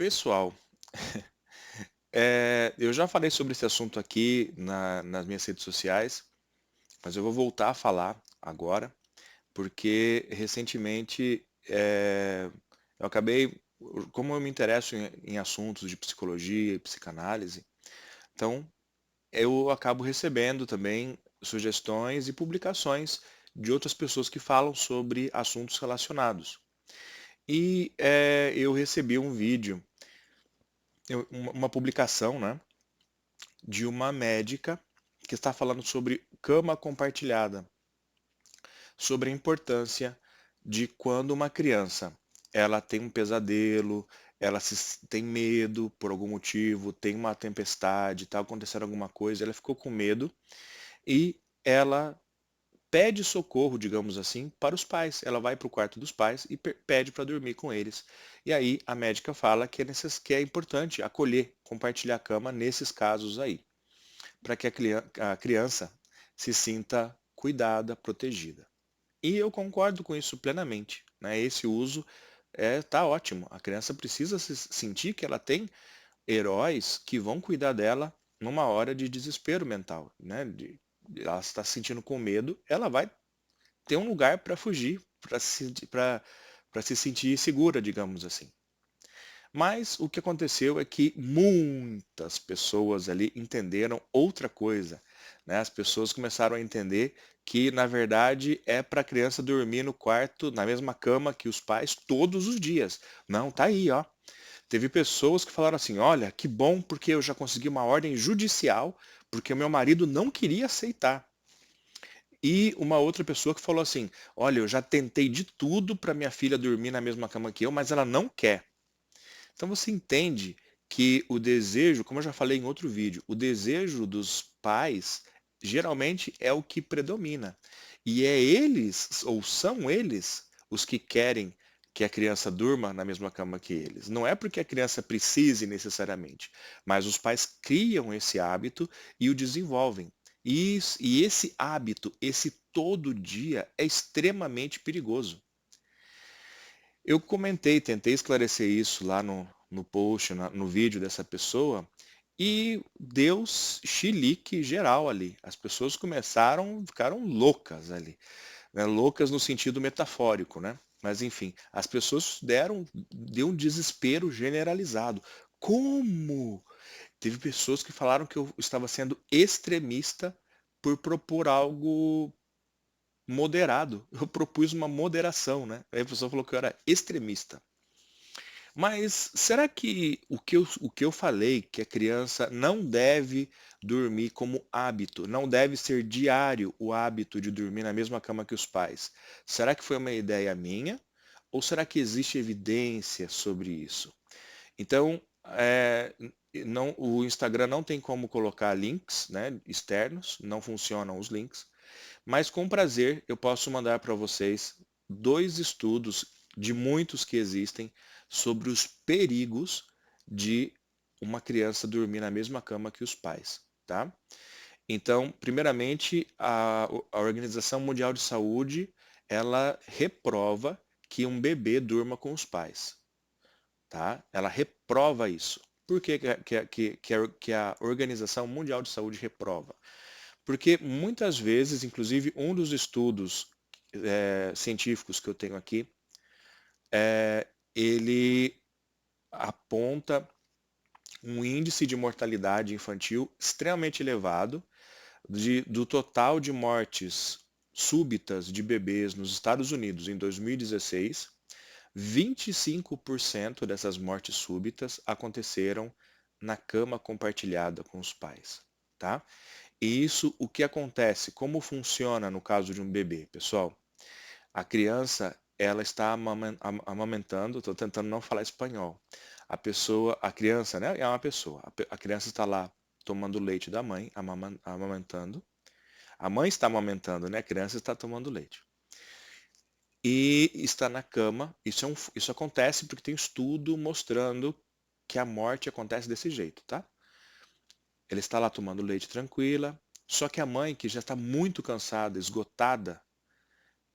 Pessoal, eu já falei sobre esse assunto aqui nas minhas redes sociais, mas eu vou voltar a falar agora, porque recentemente eu acabei, como eu me interesso em assuntos de psicologia e psicanálise, então eu acabo recebendo também sugestões e publicações de outras pessoas que falam sobre assuntos relacionados. E eu recebi um vídeo, uma publicação, né? De uma médica que está falando sobre cama compartilhada, sobre a importância de quando uma criança ela tem um pesadelo, tem medo por algum motivo, tem uma tempestade, está acontecendo alguma coisa, ela ficou com medo e ela pede socorro, digamos assim, para os pais. Ela vai para o quarto dos pais e pede para dormir com eles. E aí a médica fala que é importante acolher, compartilhar a cama nesses casos aí, para que a criança se sinta cuidada, protegida. E eu concordo com isso plenamente, né? Esse uso tá ótimo. A criança precisa se sentir que ela tem heróis que vão cuidar dela numa hora de desespero mental, né? Ela está se sentindo com medo, ela vai ter um lugar para fugir, para se sentir segura, digamos assim. Mas o que aconteceu é que muitas pessoas ali entenderam outra coisa, né? As pessoas começaram a entender que, na verdade, é para a criança dormir no quarto, na mesma cama que os pais, todos os dias. Não, tá aí, ó. Teve pessoas que falaram assim: olha, que bom, porque eu já consegui uma ordem judicial, porque o meu marido não queria aceitar. E uma outra pessoa que falou assim: olha, eu já tentei de tudo para minha filha dormir na mesma cama que eu, mas ela não quer. Então você entende que o desejo, como eu já falei em outro vídeo, o desejo dos pais geralmente é o que predomina. E é eles, ou são eles, os que querem que a criança durma na mesma cama que eles. Não é porque a criança precise necessariamente, mas os pais criam esse hábito e o desenvolvem. E esse hábito, esse todo dia, é extremamente perigoso. Eu comentei, tentei esclarecer isso lá no post, no vídeo dessa pessoa, e deu chilique geral ali. As pessoas ficaram loucas ali, né? Loucas no sentido metafórico, né? Mas enfim, as pessoas deu um desespero generalizado. Como? Teve pessoas que falaram que eu estava sendo extremista por propor algo moderado. Eu propus uma moderação, né? Aí a pessoa falou que eu era extremista. Mas será que o que eu falei, que a criança não deve dormir como hábito, não deve ser diário o hábito de dormir na mesma cama que os pais, será que foi uma ideia minha? Ou será que existe evidência sobre isso? Então, o Instagram não tem como colocar links, né, externos, não funcionam os links, mas com prazer eu posso mandar para vocês dois estudos de muitos que existem sobre os perigos de uma criança dormir na mesma cama que os pais, tá? Então, primeiramente, a Organização Mundial de Saúde, ela reprova que um bebê durma com os pais, tá? Ela reprova isso. Por que a Organização Mundial de Saúde reprova? Porque muitas vezes, inclusive um dos estudos científicos que eu tenho aqui, ele aponta um índice de mortalidade infantil extremamente elevado. Do total de mortes súbitas de bebês nos Estados Unidos em 2016, 25% dessas mortes súbitas aconteceram na cama compartilhada com os pais, tá? E isso, o que acontece, como funciona no caso de um bebê, pessoal? A criança, ela está amamentando, estou tentando não falar espanhol. A criança, né, é uma pessoa. A criança está lá tomando leite da mãe, amamentando. A mãe está amamentando, né? A criança está tomando leite. E está na cama. Isso acontece porque tem estudo mostrando que a morte acontece desse jeito, tá? Ela está lá tomando leite tranquila. Só que a mãe, que já está muito cansada, esgotada,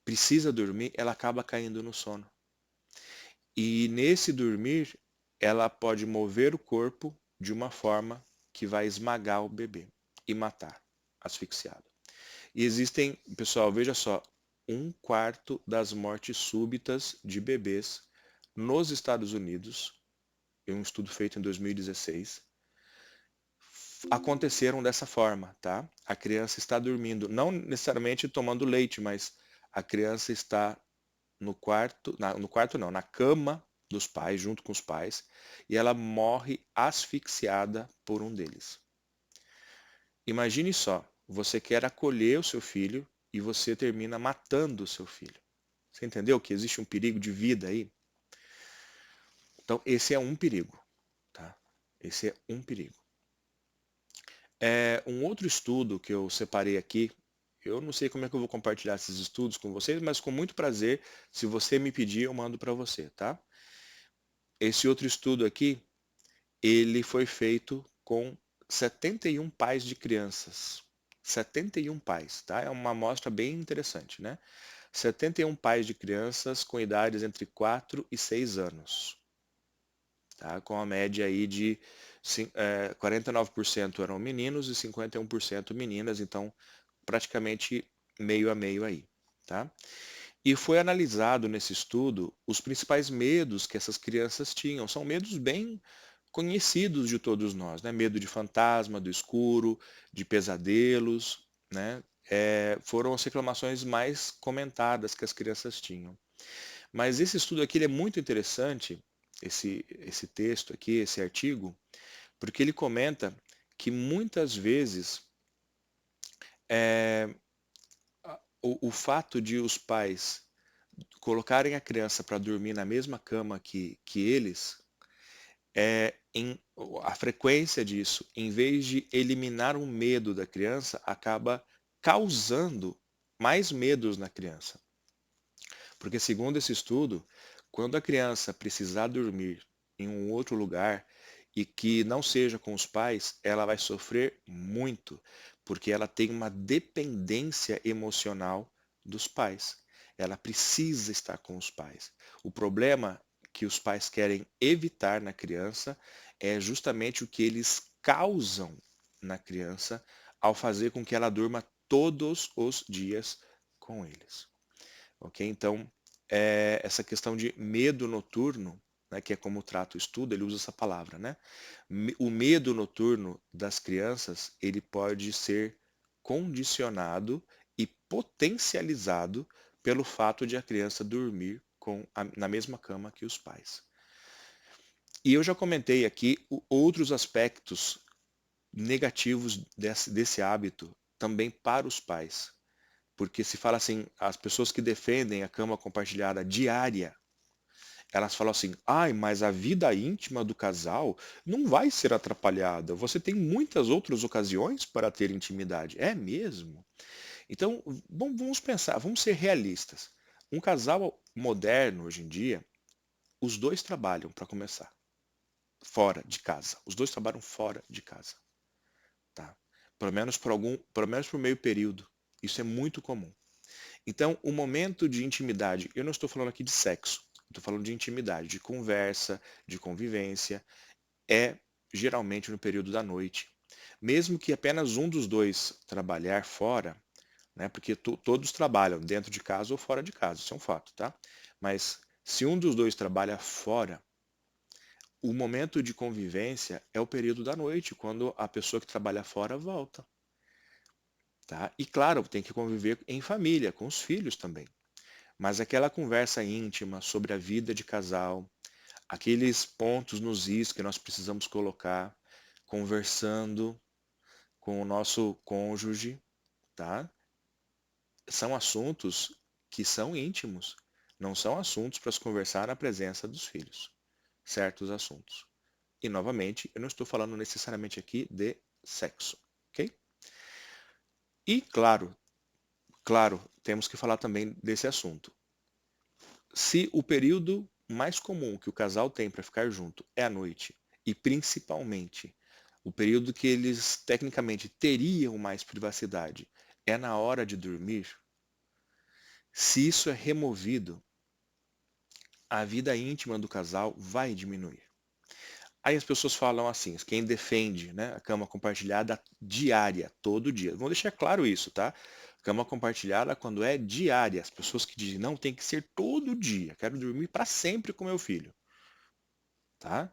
precisa dormir, ela acaba caindo no sono. E nesse dormir, ela pode mover o corpo de uma forma que vai esmagar o bebê e matar, asfixiado. E existem, pessoal, veja só, 1/4 das mortes súbitas de bebês nos Estados Unidos, em um estudo feito em 2016, aconteceram dessa forma, tá? A criança está dormindo, não necessariamente tomando leite, mas a criança está no quarto, no quarto não, na cama dos pais, junto com os pais, e ela morre asfixiada por um deles. Imagine só, você quer acolher o seu filho e você termina matando o seu filho. Você entendeu que existe um perigo de vida aí? Então, esse é um perigo, tá? Esse é um perigo. Um outro estudo que eu separei aqui, eu não sei como é que eu vou compartilhar esses estudos com vocês, mas com muito prazer, se você me pedir, eu mando para você, tá? Esse outro estudo aqui, ele foi feito com 71 pais de crianças. 71 pais, tá? É uma amostra bem interessante, né? 71 pais de crianças com idades entre 4 e 6 anos, tá? Com a média aí de 49% eram meninos e 51% meninas, então praticamente meio a meio aí, tá? E foi analisado nesse estudo os principais medos que essas crianças tinham. São medos bem conhecidos de todos nós, né? Medo de fantasma, do escuro, de pesadelos, né? Foram as reclamações mais comentadas que as crianças tinham. Mas esse estudo aqui ele é muito interessante, esse texto aqui, esse artigo, porque ele comenta que muitas vezes é, o fato de os pais colocarem a criança para dormir na mesma cama que eles, a frequência disso, em vez de eliminar o medo da criança, acaba causando mais medos na criança. Porque, segundo esse estudo, quando a criança precisar dormir em um outro lugar e que não seja com os pais, ela vai sofrer muito, porque ela tem uma dependência emocional dos pais. Ela precisa estar com os pais. O problema que os pais querem evitar na criança é justamente o que eles causam na criança ao fazer com que ela durma todos os dias com eles. Ok? Então, essa questão de medo noturno, né, que é como trata o estudo, ele usa essa palavra, né? O medo noturno das crianças, ele pode ser condicionado e potencializado pelo fato de a criança dormir na mesma cama que os pais. E eu já comentei aqui outros aspectos negativos desse hábito também para os pais. Porque se fala assim, as pessoas que defendem a cama compartilhada diária, elas falam assim, ai, mas a vida íntima do casal não vai ser atrapalhada. Você tem muitas outras ocasiões para ter intimidade. É mesmo? Então, vamos pensar, vamos ser realistas. Um casal moderno hoje em dia, os dois trabalham para começar, fora de casa. Os dois trabalham fora de casa, tá? Pelo menos por meio período. Isso é muito comum. Então, o momento de intimidade, eu não estou falando aqui de sexo, estou falando de intimidade, de conversa, de convivência, é geralmente no período da noite. Mesmo que apenas um dos dois trabalhar fora, né, porque todos trabalham dentro de casa ou fora de casa, isso é um fato, tá? Mas se um dos dois trabalha fora, o momento de convivência é o período da noite, quando a pessoa que trabalha fora volta, tá? E claro, tem que conviver em família, com os filhos também. Mas aquela conversa íntima sobre a vida de casal, aqueles pontos nos is que nós precisamos colocar, conversando com o nosso cônjuge, tá? São assuntos que são íntimos, não são assuntos para se conversar na presença dos filhos, certos assuntos. E novamente, eu não estou falando necessariamente aqui de sexo, ok? E claro, temos que falar também desse assunto. Se o período mais comum que o casal tem para ficar junto é à noite, e principalmente o período que eles tecnicamente teriam mais privacidade é na hora de dormir, se isso é removido, a vida íntima do casal vai diminuir. Aí as pessoas falam assim, quem defende, né, a cama compartilhada diária, todo dia. Vamos deixar claro isso, tá? Cama compartilhada quando é diária. As pessoas que dizem, não, tem que ser todo dia. Quero dormir para sempre com meu filho, tá?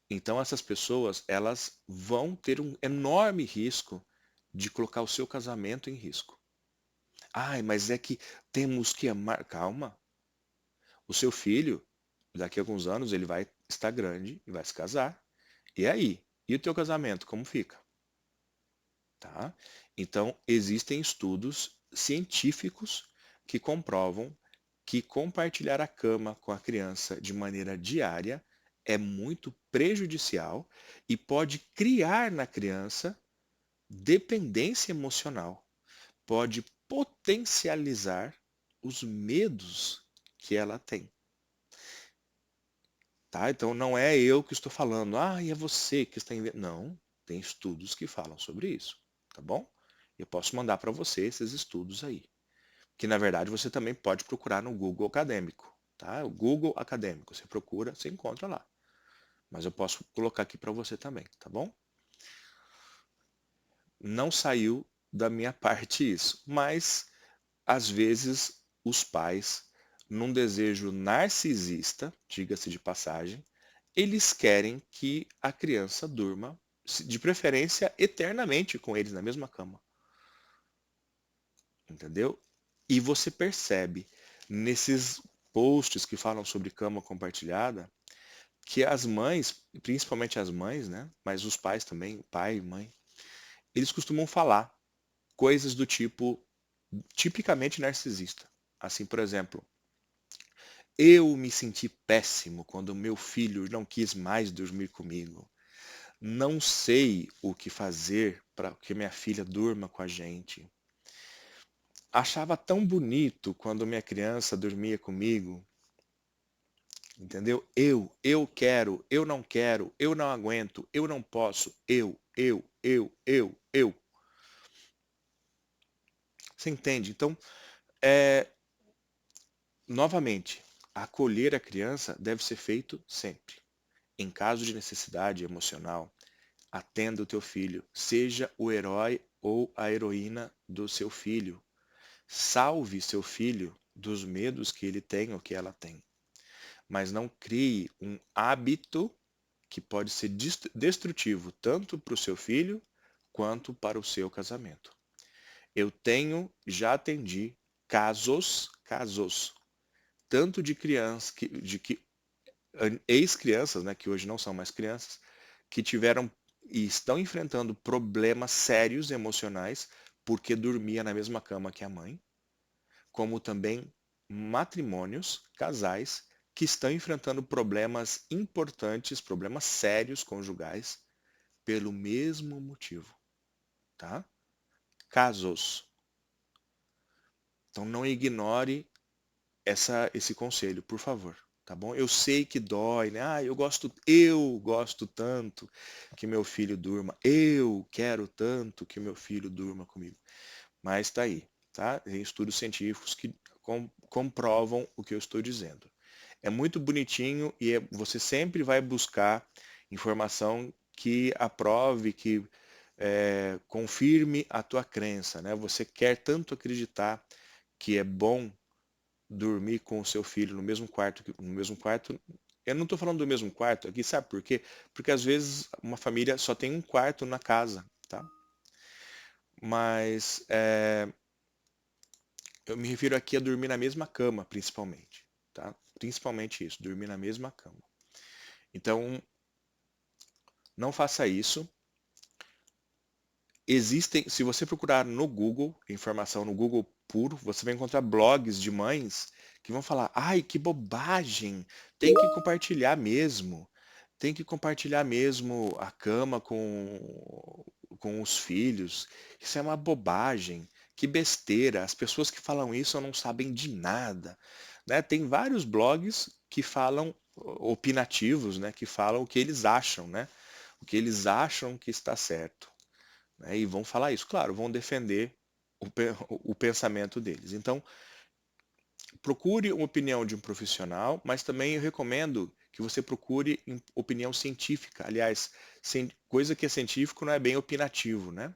Então essas pessoas, elas vão ter um enorme risco de colocar o seu casamento em risco. Ai, mas é que temos que amar. Calma. O seu filho, daqui a alguns anos, ele vai estar grande e vai se casar. E aí? E o teu casamento, como fica? Tá? Então, existem estudos científicos que comprovam que compartilhar a cama com a criança de maneira diária é muito prejudicial e pode criar na criança dependência emocional, pode potencializar os medos que ela tem. Tá? Então não é eu que estou falando, ah, é você que está inventando. Não, tem estudos que falam sobre isso, tá bom? Eu posso mandar para você esses estudos aí, que na verdade você também pode procurar no Google Acadêmico, tá? O Google Acadêmico, você procura, você encontra lá. Mas eu posso colocar aqui para você também, tá bom? Não saiu da minha parte isso, mas às vezes os pais, num desejo narcisista, diga-se de passagem, eles querem que a criança durma, de preferência eternamente com eles na mesma cama, entendeu? E você percebe nesses posts que falam sobre cama compartilhada que as mães, principalmente as mães, né? Mas os pais também, pai e mãe, eles costumam falar coisas do tipo tipicamente narcisista. Assim, por exemplo, eu me senti péssimo quando meu filho não quis mais dormir comigo. Não sei o que fazer para que minha filha durma com a gente. Achava tão bonito quando minha criança dormia comigo, entendeu? Eu quero, eu não aguento, eu não posso, eu. Você entende? Então, é, novamente, acolher a criança deve ser feito sempre. Em caso de necessidade emocional, atenda o teu filho, seja o herói ou a heroína do seu filho. Salve seu filho dos medos que ele tem ou que ela tem. Mas não crie um hábito que pode ser destrutivo tanto para o seu filho quanto para o seu casamento. Já atendi casos, tanto de crianças, ex-crianças, né, que hoje não são mais crianças, que tiveram e estão enfrentando problemas sérios emocionais porque dormia na mesma cama que a mãe, como também matrimônios, casais, que estão enfrentando problemas importantes, problemas sérios conjugais, pelo mesmo motivo, tá? Casos. Então não ignore esse conselho, por favor, tá bom? Eu sei que dói, né? Ah, eu gosto tanto que meu filho durma. Eu quero tanto que meu filho durma comigo. Mas tá aí, tá? Tem estudos científicos que comprovam o que eu estou dizendo. É muito bonitinho e você sempre vai buscar informação que aprove, que confirme a tua crença, né? Você quer tanto acreditar que é bom dormir com o seu filho no mesmo quarto, no mesmo quarto. Eu não estou falando do mesmo quarto aqui, sabe por quê? Porque às vezes uma família só tem um quarto na casa, tá? Mas eu me refiro aqui a dormir na mesma cama, principalmente, tá? Principalmente isso, dormir na mesma cama. Então, não faça isso. Existem, se você procurar no Google, informação no Google puro, você vai encontrar blogs de mães que vão falar: ai, que bobagem, tem que compartilhar mesmo, tem que compartilhar mesmo a cama com os filhos, isso é uma bobagem, que besteira, as pessoas que falam isso não sabem de nada, né? Tem vários blogs que falam, opinativos, né, que falam o que eles acham, né? O que eles acham que está certo, né? E vão falar isso, claro, vão defender o pensamento deles. Então, procure uma opinião de um profissional, mas também eu recomendo que você procure opinião científica. Aliás, coisa que é científico não é bem opinativo, né?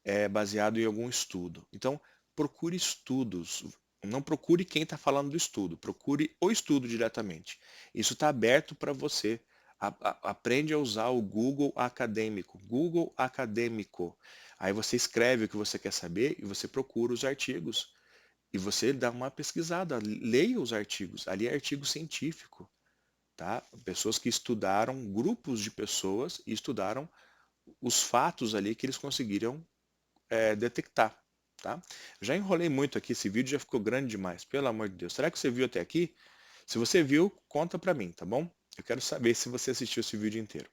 É baseado em algum estudo. Então, procure estudos. Não procure quem está falando do estudo, procure o estudo diretamente. Isso está aberto para você. Aprende a usar o Google Acadêmico. Google Acadêmico. Aí você escreve o que você quer saber e você procura os artigos. E você dá uma pesquisada, leia os artigos. Ali é artigo científico, tá? Pessoas que estudaram, grupos de pessoas e estudaram os fatos ali que eles conseguiram detectar, tá? Já enrolei muito aqui, esse vídeo já ficou grande demais, pelo amor de Deus. Será que você viu até aqui? Se você viu, conta pra mim, tá bom? Eu quero saber se você assistiu esse vídeo inteiro.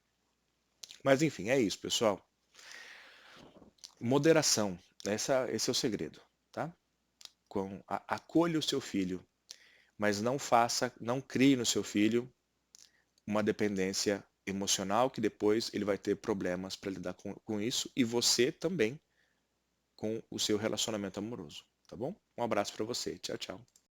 Mas enfim, é isso, pessoal. Moderação, esse é o segredo, tá? Acolha o seu filho, mas não crie no seu filho uma dependência emocional que depois ele vai ter problemas para lidar com isso e você também com o seu relacionamento amoroso, tá bom? Um abraço para você. Tchau, tchau.